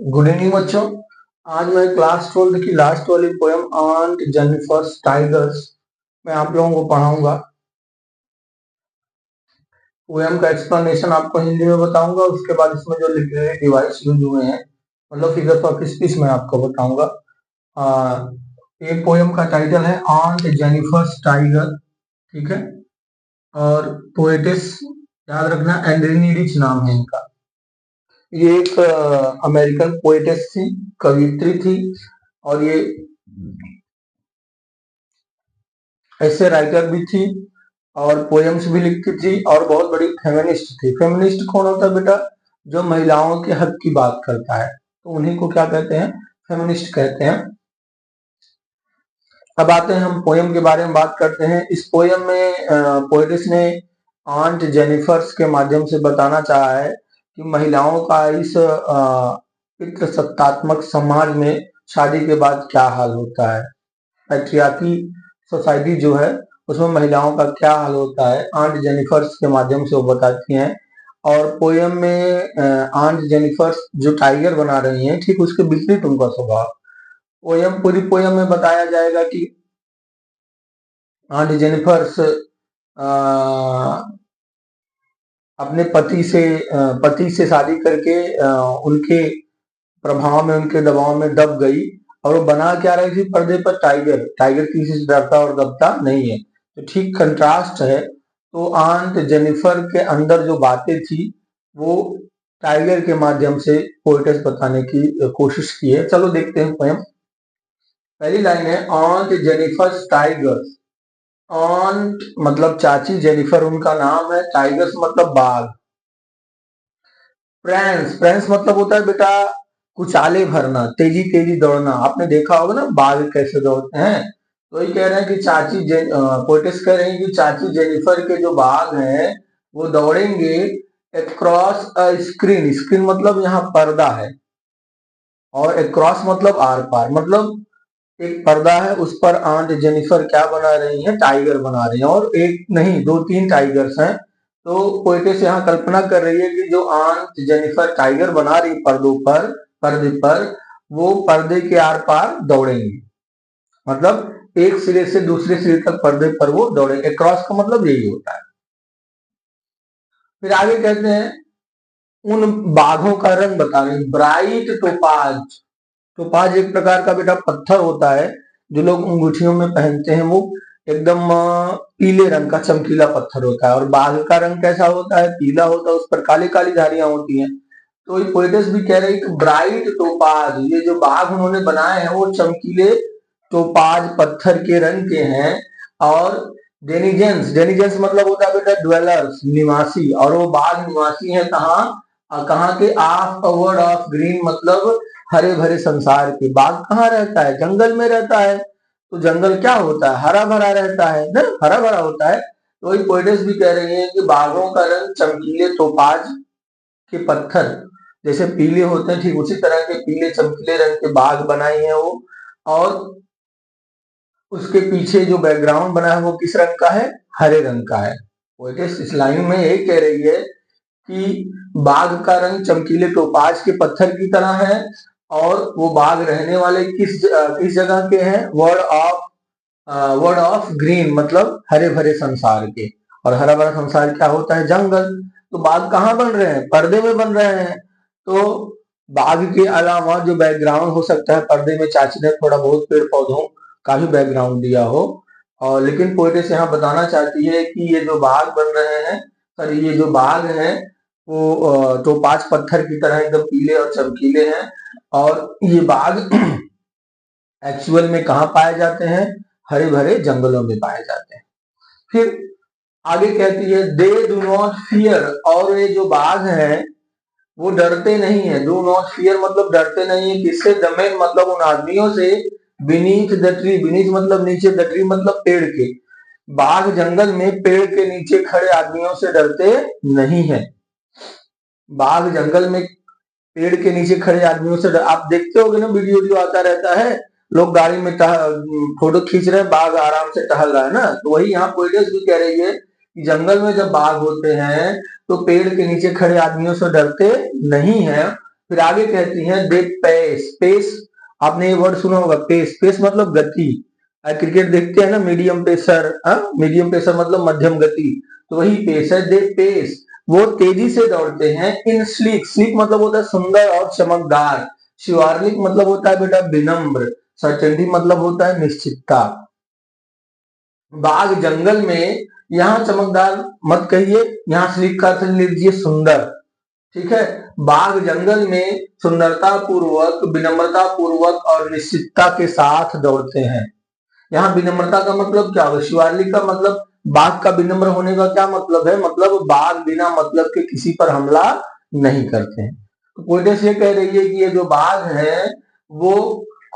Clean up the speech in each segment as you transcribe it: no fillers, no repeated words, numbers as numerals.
Good evening बच्चों। आज मैं क्लास 12 की लास्ट वाली पोयम आंट जेनिफर्स टाइगर्स मैं आप लोगों को पढ़ाऊंगा। पोयम का एक्सप्लेनेशन आपको हिंदी में बताऊंगा, उसके बाद इसमें जो लिटरेरी डिवाइस यूज हुए हैं मतलब फिगर्स ऑफ स्पीच में आपको बताऊंगा। ये पोयम का टाइटल है आंट जेनिफर्स टाइगर, ठीक है। और पोएटिस याद रखना एंड्रीनी रिच नाम है इनका। ये एक अमेरिकन पोएटिस थी, कवियत्री थी, और ये ऐसे राइटर भी थी और पोएम्स भी लिखती थी और बहुत बड़ी फेमिनिस्ट थी। फेमिनिस्ट कौन होता है बेटा? जो महिलाओं के हक की बात करता है, तो उन्हीं को क्या कहते हैं? फेमिनिस्ट कहते हैं। अब आते हैं हम पोयम के बारे में बात करते हैं। इस पोयम में पोएटिस ने आंट जेनिफर्स के माध्यम से बताना चाहा है कि महिलाओं का इस पितृसत्तात्मक समाज में शादी के बाद क्या हाल होता है। पैट्रियार्की सोसाइटी जो है उसमें महिलाओं का क्या हाल होता है, आंट जेनिफर्स के माध्यम से वो बताती हैं। और पोयम में आंट जेनिफर्स जो टाइगर बना रही हैं, ठीक उसके विपरीत उनका स्वभाव। पूरी पोयम में बताया जाएगा कि आंट जेनिफर्स अपने पति से शादी करके उनके प्रभाव में, उनके दबाव में दब गई और वो बना क्या रही थी पर्दे पर? टाइगर। टाइगर किसी से डरता और दबता नहीं है, तो ठीक कंट्रास्ट है। तो आंट जेनिफर के अंदर जो बातें थी वो टाइगर के माध्यम से पोएटिस बताने की कोशिश की है। चलो देखते हैं पोयम। पहली लाइन है आंट जेनिफर्स टाइगर्स। आंट मतलब चाची, जेनिफर उनका नाम है, टाइगर्स मतलब बाघ। प्रेंस, प्रेंस मतलब होता है बेटा कुचाले भरना, तेजी तेजी दौड़ना। आपने देखा होगा ना बाघ कैसे दौड़ते हैं। तो ये कह रहे हैं कि पोइटिस कह रहे हैं कि चाची जेनिफर के जो बाघ हैं वो दौड़ेंगे अक्रॉस अ स्क्रीन। स्क्रीन मतलब यहाँ पर्दा है, और अक्रॉस मतलब आर पार, मतलब एक पर्दा है उस पर आंट जेनिफर क्या बना रही है? टाइगर बना रही है। और एक नहीं, दो तीन टाइगर्स हैं। तो पोएटिस यहाँ कल्पना कर रही है कि जो आंट जेनिफर टाइगर बना रही पर्दे पर, वो पर्दे के आर पार दौड़ेंगे, मतलब एक सिरे से दूसरे सिरे तक पर्दे पर वो दौड़ेंगे। क्रॉस का मतलब यही होता है। फिर आगे कहते हैं उन बाघों का रंग बता रहे हैं, ब्राइट टोपाज। टोपाज एक प्रकार का बेटा पत्थर होता है जो लोग अंगूठियों में पहनते हैं। वो एकदम पीले रंग का चमकीला पत्थर होता है। और बाघ का रंग कैसा होता है? पीला होता है, उस पर काली काली धारियां होती हैं। तो ये पोएटिस भी कह रही है कि ब्राइट टोपाज, ये जो बाघ उन्होंने बनाए हैं वो चमकीले टोपाज पत्थर के रंग के हैं। और डेनिजेंस, डेनिजेंस मतलब होता है बेटा ड्वेलर्स, निवासी। और वो बाघ निवासी है कहाँ? कहाँ के? Of a word of green, मतलब हरे भरे संसार के। बाघ कहाँ रहता है? जंगल में रहता है। तो जंगल क्या होता है? हरा भरा रहता है ना, हरा भरा होता है। तो वही पोएटिस भी कह रही है कि बाघों का रंग चमकीले टोपाज के पत्थर जैसे पीले होते हैं, ठीक उसी तरह के पीले चमकीले रंग के बाघ बनाए हैं वो। और उसके पीछे जो बैकग्राउंड बना है वो किस रंग का है? हरे रंग का है। पोएटिस इस लाइन में ये कह रही है कि बाघ का रंग चमकीले टोपाज के पत्थर की तरह है। और वो बाघ रहने वाले किस जगह के हैं? वर्ड ऑफ ग्रीन, मतलब हरे भरे संसार के। और हरा भरा संसार क्या होता है? जंगल। तो बाघ कहाँ बन रहे हैं? पर्दे में बन रहे हैं। तो बाघ के अलावा जो बैकग्राउंड हो सकता है पर्दे में, चाची ने थोड़ा बहुत पेड़ पौधों का भी बैकग्राउंड दिया हो। और लेकिन पोएटिस यहाँ बताना चाहती है कि ये जो बाघ बन रहे हैं, सर ये जो बाघ हैं वो टोपाज पत्थर की तरह एकदम पीले और चमकीले हैं। और ये बाघ एक्चुअल में कहाँ पाए जाते हैं? हरे भरे जंगलों में पाए जाते हैं। फिर आगे कहती है दे डू नॉट फियर, और ये जो बाघ हैं वो डरते नहीं है। डू नॉट फियर मतलब डरते नहीं है। किससे? द मेन मतलब उन आदमियों से। बीनीथ द ट्री, बीनीथ मतलब नीचे, द ट्री मतलब पेड़ के। बाघ जंगल में पेड़ के नीचे खड़े आदमियों से डरते नहीं है। बाघ जंगल में पेड़ के नीचे खड़े आदमियों से आप देखते होगे ना, वीडियो वीडियो आता रहता है, लोग गाड़ी में फोटो खींच रहे हैं, बाघ आराम से टहल रहा है ना। तो वही यहाँ पोएटिस भी कह रही है कि जंगल में जब बाघ होते हैं तो पेड़ के नीचे खड़े आदमियों से डरते नहीं है। फिर आगे कहती हैं दे पेस, पेस आपने ये वर्ड सुना होगा, पेस, पेस मतलब गति। क्रिकेट देखते हैं ना, मीडियम पेसर, मीडियम पेसर मतलब मध्यम गति, तो वही पेस है। दे पेस, वो तेजी से दौड़ते हैं। इन स्लीक, स्लीक मतलब होता है सुंदर और चमकदार। शिवार्लिक मतलब होता है बेटा विनम्र। सर्टेनिटी मतलब होता है निश्चितता। बाघ जंगल में, यहाँ चमकदार मत कहिए, यहाँ स्लीक का अर्थ लीजिए सुंदर, ठीक है। बाघ जंगल में सुंदरता पूर्वक, विनम्रता पूर्वक और निश्चितता के साथ दौड़ते हैं। यहाँ विनम्रता का मतलब क्या होगा, शिवालिक का मतलब बाघ का विनम्र होने का क्या मतलब है, मतलब बाघ बिना मतलब के किसी पर हमला नहीं करते हैं। तो पोइटेस ये कह रही है कि ये जो बाघ है वो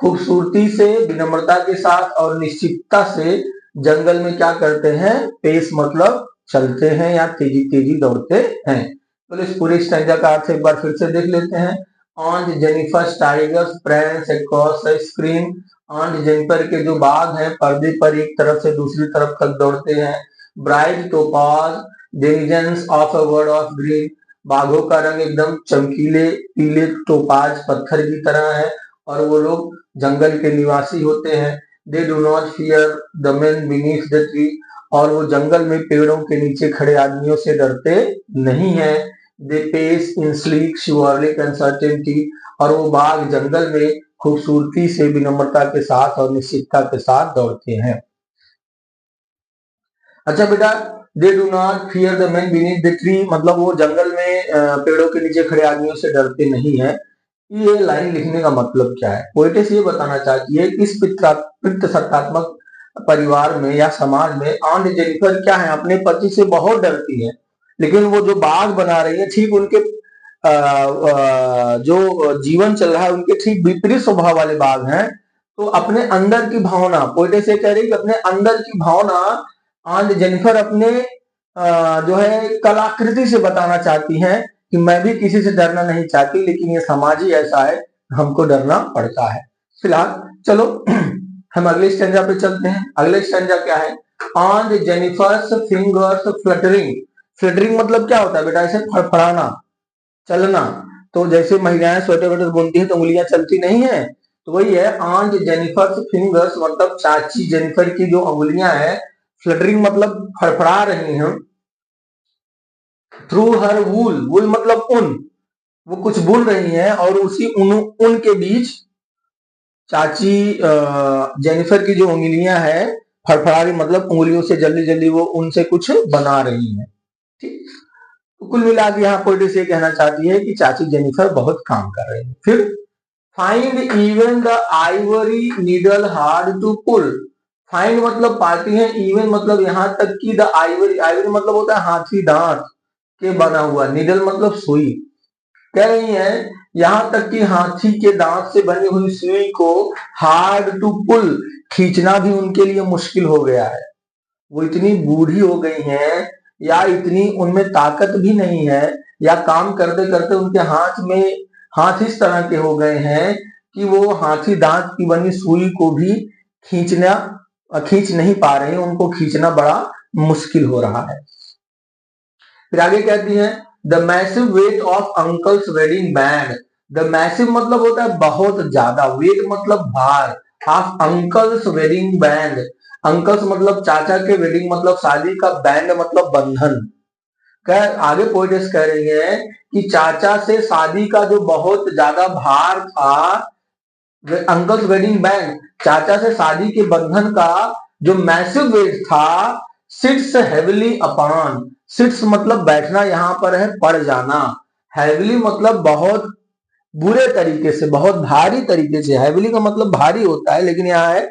खूबसूरती से, विनम्रता के साथ और निश्चितता से जंगल में क्या करते हैं, पेस मतलब चलते हैं या तेजी तेजी दौड़ते हैं। तो इस पूरे स्टैंजा का अर्थ एक बार फिर से देख लेते हैं। On Jennifer tigers प्रेंस across the screen, on Jennifer के जो बाघ हैं पर्दे पर एक तरफ से दूसरी तरफ तक दौड़ते हैं। Bright topaz denizens of a word of green, बाघों का रंग एकदम चमकीले पीले टोपाज पत्थर की तरह है और वो लोग जंगल के निवासी होते हैं। They do not fear the man beneath the tree, और वो जंगल में पेड़ों के नीचे खड़े आदमियों से डरते नहीं है। They pace in sleek chivalric and certainty, और वो बाघ जंगल में खूबसूरती से, विनम्रता के साथ और निश्चितता के साथ दौड़ते हैं। अच्छा बेटा, they do not fear the man beneath the tree मतलब वो जंगल में पेड़ों के नीचे खड़े आदमियों से डरते नहीं है। ये लाइन लिखने का मतलब क्या है, पोएटेस ये बताना चाहती है कि इस पितृसत्तात्मक परिवार में या समाज में ऑन जेनिफर क्या है, अपने पति से बहुत डरती है, लेकिन वो जो बाघ बना रही है ठीक उनके जो जीवन चल रहा है उनके ठीक विपरीत स्वभाव वाले बाघ हैं। तो अपने अंदर की भावना, पोएटेस ये कह रही है कि अपने अंदर की भावना ऑन जेनिफर अपने जो है कलाकृति से बताना चाहती हैं कि मैं भी किसी से डरना नहीं चाहती, लेकिन ये समाज ही ऐसा है, हमको डरना पड़ता है। फिलहाल चलो हम अगले स्टैंजा पे चलते हैं। अगले स्टैंजा क्या है, on the Jennifer's fingers fluttering, fluttering मतलब क्या होता है बेटा, ऐसे फड़फड़ाना, चलना। तो जैसे महिलाएं स्वेटर वेटर बुनती है तो उंगलियां चलती नहीं है, तो वही है ऑन द जेनिफर्स फिंगर्स मतलब चाची जेनिफर की जो उंगलियां हैं, फ्लटरिंग मतलब फड़फड़ा रही हैं। थ्रू हर वूल, वूल मतलब ऊन, वो कुछ बुन रही हैं और उसी ऊन के बीच चाची जेनिफर की जो उंगलियां हैं फड़फड़ा रही, मतलब उंगलियों से जल्दी जल्दी वो उनसे कुछ बना रही हैं। ठीक, तो कुल मिला के यहाँ पोएट्री ये कहना चाहती है कि चाची जेनिफर बहुत काम कर रही है। फिर find even the ivory needle hard to pull, find मतलब पाती है, इवन मतलब यहाँ तक कि द आइवरी, आइवरी मतलब होता है हाथी दांत के बना हुआ, नीडल मतलब सुई। कह रही है यहां तक कि हाथी के दांत से बनी हुई सुई को हार्ड टू पुल, खींचना भी उनके लिए मुश्किल हो गया है। वो इतनी बूढ़ी हो गई हैं या इतनी उनमें ताकत भी नहीं है, या काम करते करते उनके हाथ इस तरह के हो गए हैं कि वो हाथी दांत की बनी सुई को भी खींच नहीं पा रहे हैं, उनको खींचना बड़ा मुश्किल हो रहा है। फिर आगे कहती है the massive weight of uncle's wedding band, the massive मतलब होता है बहुत ज्यादा, वेट मतलब भार, of uncle's wedding band, uncle's मतलब चाचा के, वेडिंग मतलब शादी का, बैंड मतलब बंधन। आगे पोएटेस कह रही है कि चाचा से शादी का जो बहुत ज्यादा भार था, अंकल्स वेडिंग बैंड, चाचा से शादी के बंधन का जो मैसिव वेट था, सिट्स हेविली अपॉन, सिट्स मतलब बैठना, यहां पर है पड़ जाना, हैविली मतलब बहुत बुरे तरीके से, बहुत भारी तरीके से, हैविली का मतलब भारी होता है लेकिन यहाँ है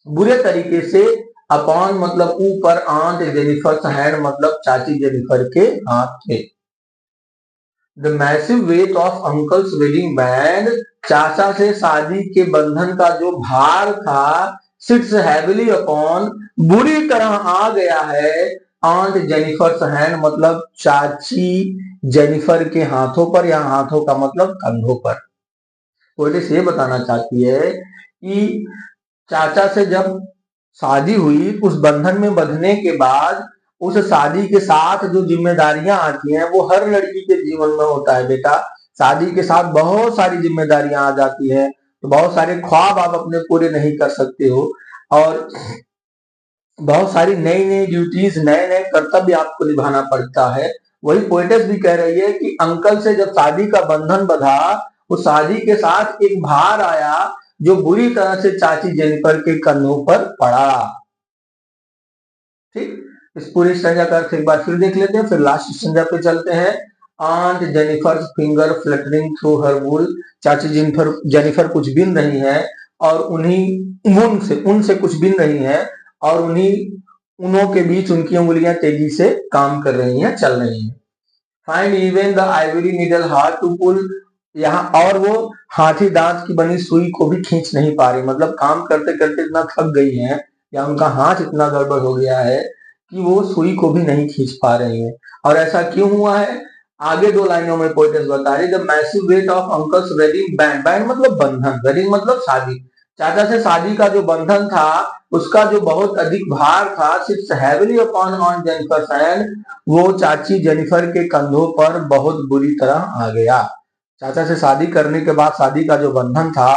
बुरे तरीके से, अपॉन मतलब ऊपर, आंट जेनिफर हैंड मतलब चाची जेनिफर के हाथ थे। The massive weight of uncle's wedding band, चाचा से शादी के बंधन का जो भार था, सिट्स हैविली अपॉन बुरी तरह आ गया है, आंट जेनिफर हैंड मतलब चाची जेनिफर के हाथों पर, या हाथों का मतलब कंधों पर। पोएटिस ये बताना चाहती है कि चाचा से जब शादी हुई, उस बंधन में बंधने के बाद उस शादी के साथ जो जिम्मेदारियां आती हैं वो हर लड़की के जीवन में होता है बेटा। शादी के साथ बहुत सारी जिम्मेदारियां आ जाती है, तो बहुत सारे ख्वाब आप अपने पूरे नहीं कर सकते हो, और बहुत सारी नई नई ड्यूटीज, नए नए कर्तव्य आपको निभाना पड़ता है। वही पोएटेस भी कह रही है कि अंकल से जब शादी का बंधन बंधा, उस शादी के साथ एक भार आया जो बुरी तरह से चाची जेनिफर के कंधों पर पड़ा। ठीक, इस पूरी संज्ञा का अर्थ एक बार फिर देख लेते हैं, फिर लास्ट संज्ञा पे चलते हैं। Aunt Jennifer finger fluttering through her wool, चाची जेनिफर कुछ बिन रही है और उनसे कुछ बिन रही है, और उन्हीं उनों के बीच उनकी उंगलियां तेजी से काम कर रही हैं, चल रही हैं। Find even the ivory needle hard to pull, यहाँ और वो हाथी दांत की बनी सुई को भी खींच नहीं पा रही, मतलब काम करते करते इतना थक गई है या उनका हाथ इतना गड़बड़ हो गया है कि वो सुई को भी नहीं खींच पा रही है। और ऐसा क्यों हुआ है, आगे 2 लाइनों में पोएटेस बता रही, the massive weight of uncle's wedding band, band मतलब बंधन, वेडिंग मतलब शादी, चाचा से शादी का जो बंधन था उसका जो बहुत अधिक भार था, सिर्फ heavily upon on Jennifer and, वो चाची जेनिफर के कंधों पर बहुत बुरी तरह आ गया। चाचा से शादी करने के बाद शादी का जो बंधन था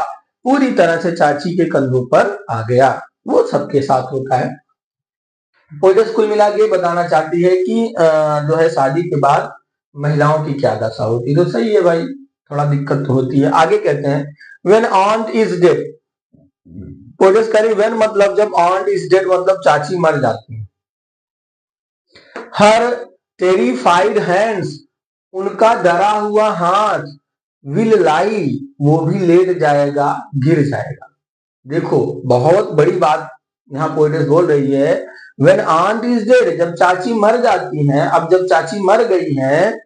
पूरी तरह से चाची के कंधों पर आ गया। वो सबके साथ होता है। पोएटेस कुल मिला के बताना चाहती है कि जो है शादी के बाद महिलाओं की क्या दशा होती है। तो सही है भाई, थोड़ा दिक्कत तो होती है। आगे कहते हैं व्हेन ऑन्ट इज डेड, पोएटेस कह रही व्हेन मतलब जब, ऑन्ट इज डेड मतलब चाची मर जाती है। हर टेरिफाइड हैंड्स, उनका डरा हुआ हाथ, विल लाई, वो भी लेट जाएगा, गिर जाएगा। देखो बहुत बड़ी बात यहाँ पोएटेस बोल रही है, व्हेन आंट इज डेड, जब चाची मर जाती हैं, अब जब चाची मर गई हैं,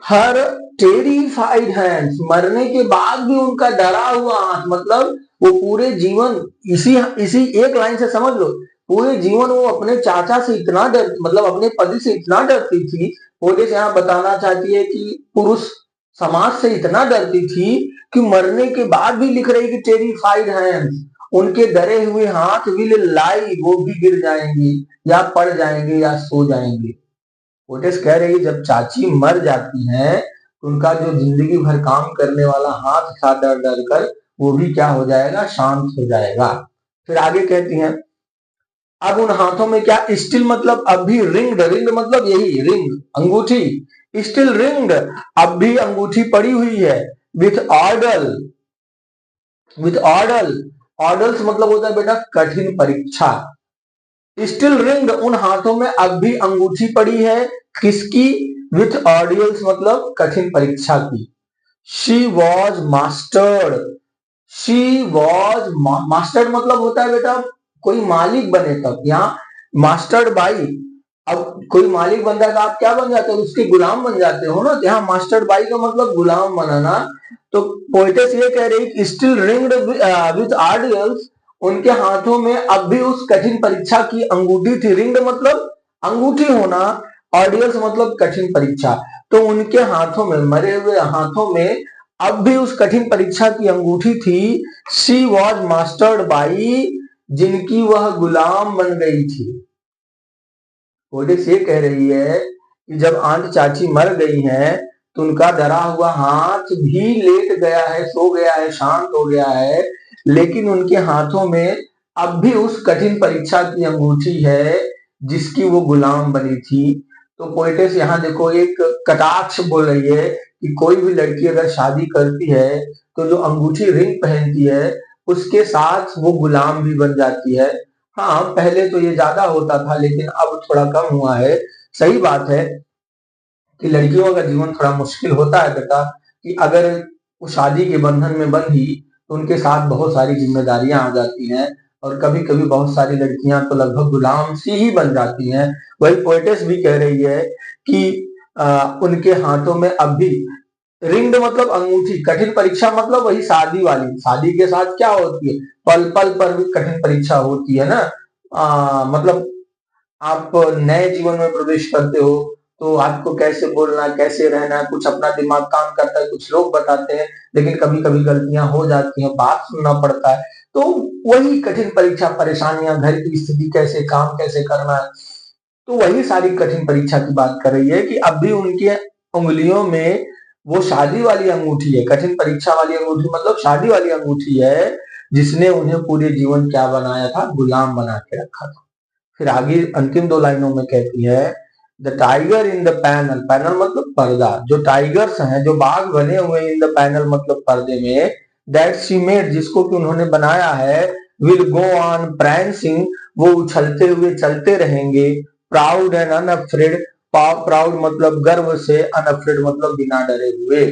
हर टेरिफाइड हैंड्स, मरने के बाद भी उनका डरा हुआ हाथ, मतलब वो पूरे जीवन, इसी इसी एक लाइन से समझ लो, पूरे जीवन वो अपने चाचा से इतना डर, मतलब अपने पति से इतना डरती थी। पोएटेस यहाँ बताना चाहती है कि पुरुष समाज से इतना डरती थी कि मरने के बाद भी लिख रही कि टेरिफाइड हैंड्स, उनके डरे हुए हाथ, विल लाई, वो भी गिर जाएंगी या पड़ जाएंगे या सो जाएंगे। पोएटेस कह रही जब चाची मर जाती हैं तो उनका जो जिंदगी भर काम करने वाला हाथ था डर डर कर, वो भी क्या हो जाएगा, शांत हो जाएगा। फिर आगे कहती हैं अब उन हाथों में क्या, स्टिल मतलब अब भी, रिंग्ड, रिंग मतलब यही रिंग, अंगूठी, स्टिल रिंग्ड, अब भी अंगूठी पड़ी हुई है, विथ ऑर्डल, विथ ऑर्डल, ऑर्डल्स मतलब होता है बेटा कठिन परीक्षा। स्टिल रिंग्ड, उन हाथों में अब भी अंगूठी पड़ी है, किसकी, विथ ऑर्डियल्स मतलब कठिन परीक्षा की। She was mastered, she was mastered मतलब होता है बेटा कोई मालिक बने तब, यहाँ मास्टर्ड बाई, अब कोई मालिक बनता है तो आप क्या बन जाते हो, उसके गुलाम बन जाते हो ना, यहाँ मास्टर्ड बाई का मतलब गुलाम बनाना। तो पोएटेस ये कह रही कि स्टिल रिंग्ड विथ ऑर्डियल्स, उनके हाथों में अब भी उस कठिन परीक्षा की अंगूठी थी, रिंग्ड मतलब अंगूठी होना, ऑर्डियल्स मतलब कठिन परीक्षा, तो उनके हाथों में, मरे हुए हाथों में अब भी उस कठिन परीक्षा की अंगूठी थी। शी वॉज मास्टर्ड बाई, जिनकी वह गुलाम बन गई थी। पोएटेस ये कह रही है कि जब आंट चाची मर गई हैं तो उनका डरा हुआ हाथ भी लेट गया है, सो गया है, शांत हो गया है, लेकिन उनके हाथों में अब भी उस कठिन परीक्षा की अंगूठी है जिसकी वो गुलाम बनी थी। तो पोएटेस यहाँ देखो एक कटाक्ष बोल रही है कि कोई भी लड़की अगर शादी करती है तो जो अंगूठी रिंग पहनती है उसके साथ वो गुलाम भी बन जाती है। हाँ पहले तो ये ज्यादा होता था लेकिन अब थोड़ा कम हुआ है। सही बात है कि लड़कियों का जीवन थोड़ा मुश्किल होता है बेटा, कि अगर वो शादी के बंधन में बंधी तो उनके साथ बहुत सारी जिम्मेदारियां आ जाती हैं, और कभी कभी बहुत सारी लड़कियां तो लगभग गुलाम सी ही बन जाती हैं। वही पोएटेस भी कह रही है कि उनके हाथों में अब भी, रिंग्ड मतलब अंगूठी, कठिन परीक्षा मतलब वही शादी वाली, शादी के साथ क्या होती है, पल पल पर भी कठिन परीक्षा होती है ना। मतलब आप नए जीवन में प्रवेश करते हो तो आपको कैसे बोलना, कैसे रहना, कुछ अपना दिमाग काम करता है, कुछ लोग बताते हैं, लेकिन कभी कभी गलतियां हो जाती हैं, बात सुनना पड़ता है। तो वही कठिन परीक्षा, परेशानियां, घर की स्थिति कैसे, काम कैसे करना है, तो वही सारी कठिन परीक्षा की बात कर रही है कि अब भी उनकी उंगलियों में वो शादी वाली अंगूठी है, कठिन परीक्षा वाली अंगूठी मतलब शादी वाली अंगूठी है, जिसने उन्हें पूरे जीवन क्या बनाया था, गुलाम बना के रखा था। फिर आगे अंतिम 2 लाइनों में कहती है the tiger in the panel, panel मतलब पर्दा, जो टाइगर्स हैं, जो बाघ बने हुए इन द पैनल मतलब पर्दे में, दैट शी मेड, जिसको कि उन्होंने बनाया है, विल गो ऑन prancing, वो उछलते हुए चलते रहेंगे, प्राउड एंड अनअफ्रेड, प्राउड मतलब गर्व से, अनअफ्रेड मतलब बिना डरे हुए।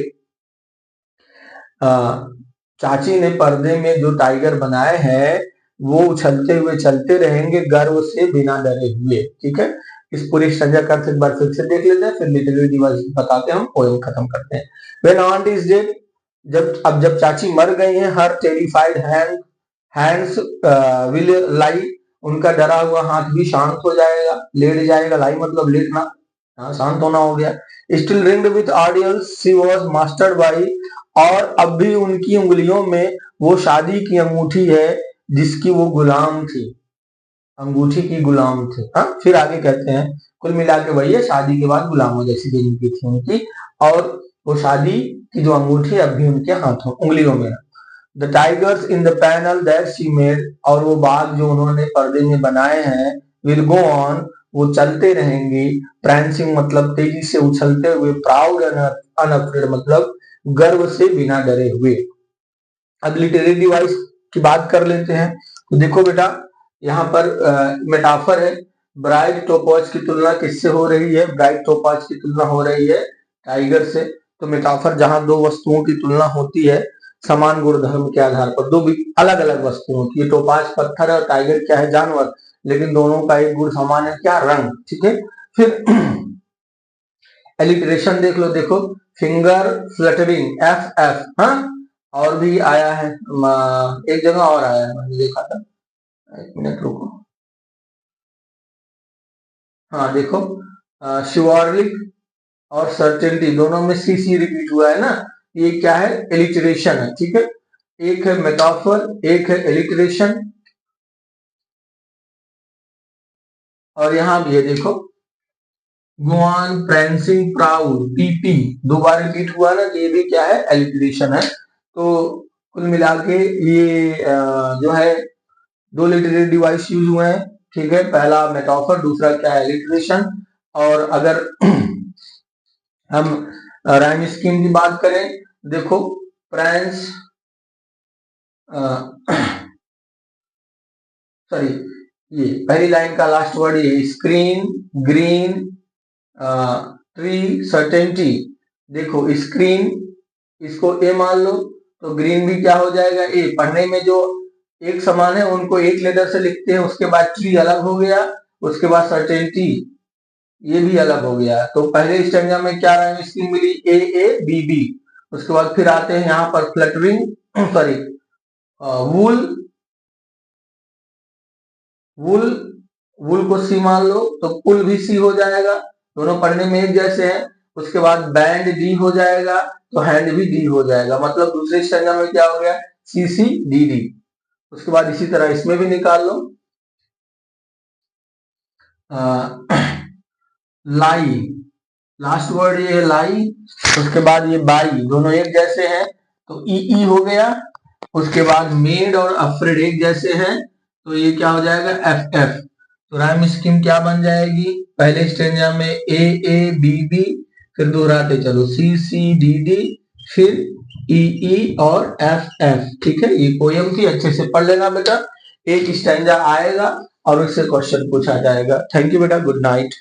चाची ने पर्दे में जो टाइगर बनाए हैं वो उछलते हुए चलते रहेंगे गर्व से बिना डरे हुए। ठीक है, इस पूरी स्ट्रक्चर का एक बार फिर से देख लेते हैं, फिर लिटरेरी डिवाइस बताते हैं, हम पोएम खत्म करते हैं। व्हेन ऑन्ट इज डेड, जब चाची मर गई हैं, हर टेरिफाइड हैंड्स विल लाई, उनका डरा हुआ हाथ भी शांत हो जाएगा, लेट जाएगा, लाई मतलब लेटना, शांत होना हो गया। Still ringed with audience she was mastered by, और अब भी उनकी उंगलियों में वो शादी की अंगूठी है जिसकी वो गुलाम थी, अंगूठी की गुलाम थी। हाँ, फिर आगे कहते हैं कुल मिला के वही है, शादी के बाद गुलामों जैसी जिंदगी थी उनकी, और वो शादी की जो अंगूठी अब भी उनके हाथों उंगलियों में। The tigers in the panel that she made, और वो बाघ जो उन्होंने पर्दे में बनाए हैं, विल गो ऑन, वो चलते रहेंगे, prancing मतलब तेजी से उछलते हुए, प्राउड एंड अनअफ्रेड मतलब गर्व से बिना डरे हुए। अब लिटरेरी डिवाइस की बात कर लेते हैं। तो देखो बेटा, यहाँ पर मेटाफर है, ब्राइट टोपाज की तुलना किससे हो रही है, ब्राइट टोपाज की तुलना हो रही है टाइगर से। तो मेटाफर जहां दो वस्तुओं की तुलना होती है समान गुणधर्म के आधार पर, दो अलग अलग वस्तुओं की, टोपाज पत्थर है और टाइगर क्या है, जानवर, लेकिन दोनों का एक गुण समान है, क्या, रंग। ठीक है, फिर एलिट्रेशन देख लो, देखो फिंगर फ्लटरिंग, एफ एफ, हाँ, और भी आया है, एक जगह और आया है, मैंने देखा था, एक मिनट रुको, हाँ देखो, शिवार्लिक और सर्टेनिटी दोनों में सी सी रिपीट हुआ है ना, ये क्या है, एलिट्रेशन है। ठीक है, एक है मेटाफर, एक है एलिट्रेशन, और यहां भी है देखो, गुआन प्रेंसिंग प्राउड, पीपी, दो बार रिपीट हुआ ना, तो ये भी क्या है, एलिट्रेशन है। तो कुल मिला के ये जो है 2 लिटरेरी डिवाइस यूज हुए हैं। ठीक है, पहला मेटाफर, दूसरा क्या है, एलिट्रेशन। और अगर हम राइम स्कीम की बात करें, देखो प्रेंस, सॉरी, ये पहली लाइन का लास्ट वर्ड ये स्क्रीन, ग्रीन, ट्री, सर्टेनिटी। देखो स्क्रीन, इसको ए मान लो, तो ग्रीन भी क्या हो जाएगा, ए, पढ़ने में जो एक समान है उनको एक लेटर से लिखते हैं, उसके बाद ट्री अलग हो गया, उसके बाद सर्टेनिटी ये भी अलग हो गया। तो पहले स्टेंजा में क्या राइम स्कीम मिली, ए ए बी बी, उसके बाद फिर आते हैं यहाँ पर फ्लटरिंग, सॉरी, वूल, वुल, वुल को सी मान लो, तो पुल भी सी हो जाएगा, दोनों पढ़ने में एक जैसे हैं। उसके बाद बैंड डी हो जाएगा, तो हैंड भी डी हो जाएगा, मतलब दूसरे स्टेंजा में क्या हो गया, सी सी डी डी। उसके बाद इसी तरह इसमें भी निकाल लो, लाई, लास्ट वर्ड ये है लाई, उसके बाद ये बाई, दोनों एक जैसे हैं, तो ई ई हो गया। उसके बाद मेड और अफ्रेड एक जैसे हैं, तो ये क्या हो जाएगा, एफ एफ। तो राइम स्कीम क्या बन जाएगी, पहले स्टेंजा में ए ए बी बी, फिर दोहराते चलो सी सी डी डी, फिर ई ई और एफ एफ। ठीक है, ये पोयम थी, अच्छे से पढ़ लेना बेटा, एक स्टेंजा आएगा और उससे क्वेश्चन पूछा जाएगा। थैंक यू बेटा, गुड नाइट।